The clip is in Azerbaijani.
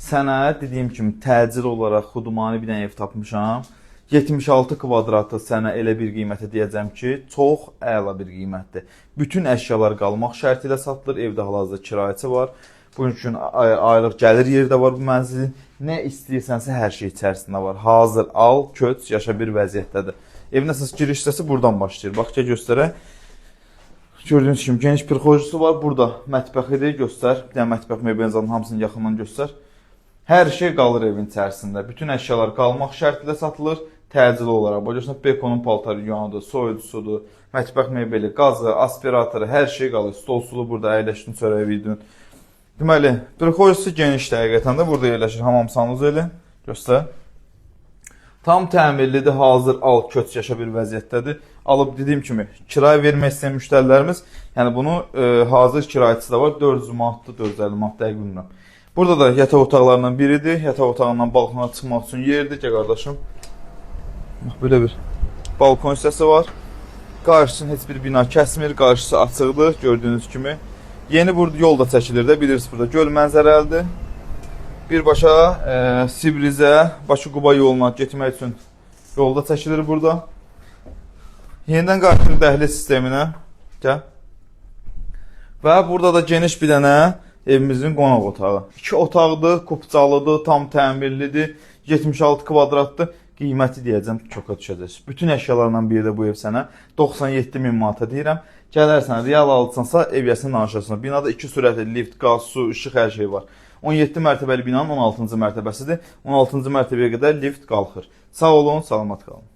Sənə dediyim kimi təcil olaraq xudumani bir dənə ev tapmışam. 76 kvadratı sənə elə bir qiymətə deyəcəm ki, çox əla bir qiymətdir. Bütün əşyalar qalmaq şərti ilə satılır. Evdə hal-hazırda kirayəçi var. Bunun üçün aylıq gəlir yeri də var bu mənzilin. Nə istəyirsənsə hər şey içərisində var. Hazır al, köç, yaşa bir vəziyyətdədir. Evin əsas giriş hissəsi buradan başlayır. Bax, göstərək. Gördüyünüz kimi geniş bir xorcusu var. Burada mətbəxidir, göstər. Bir dənə mətbəx mebelinin hamısını yaxından göstər. Hər şey qalır evin içərisində. Bütün əşyalar qalmaq şərti ilə satılır. Təcili olaraq. Bax, Bekonun paltarı yuanıdır, soyudusudur, mətbəx mebeli, qazı, aspiratoru, hər şey qalır. Stol sulu burada əyləşdin, çörək vidin. Deməli, bir xorcusu genişdir həqiqətən də. Burada yerləşir hamam sanuzu. Göstər. Tam təmirlidir, hazır al, köç, yaşa bir vəziyyətdədir. Alıb dediyim kimi kirayə vermək istəyən müştərilərimiz, yəni bunu hazır kirayəçisi də var. 400 manatdır, 450 manat dəqiq bilmirəm. Burada da yataq otaqlarından biridir. Yataq otağından balkona çıxmaq üçün yerdir ki, qardaşım. Bax, belə bir balkon hissəsi var. Qarşısını heç bir bina kəsmir, qarşısı açıqdır, gördüyünüz kimi. Yeni burada yol da çəkilir də, bilirsiniz burada göl mənzərəlidir. Birbaşa Sibrizə, Bakı-Quba yoluna getmək üçün yolda çəkilir burada. Yenidən qarşıdır dəhliz sisteminə. Gəl. Və burada da geniş bir dənə evimizin qonaq otağı. 2 otaqdır, kupcalıdır, tam təmirlidir, 76 kvadratdır. Qiyməti deyəcəm, çoxa düşəcək. Bütün əşyalarla biri də bu ev sənə 97.000 manata deyirəm. Gələrsən, real alırsansa ev yəsini danışırsın. Binada 2 sürətli lift, qaz, su, işıq, hər şey var. 17 mərtəbəli binanın 16-cı mərtəbəsidir. 16-cı mərtəbəyə qədər lift qalxır. Sağ olun, salamat qalın.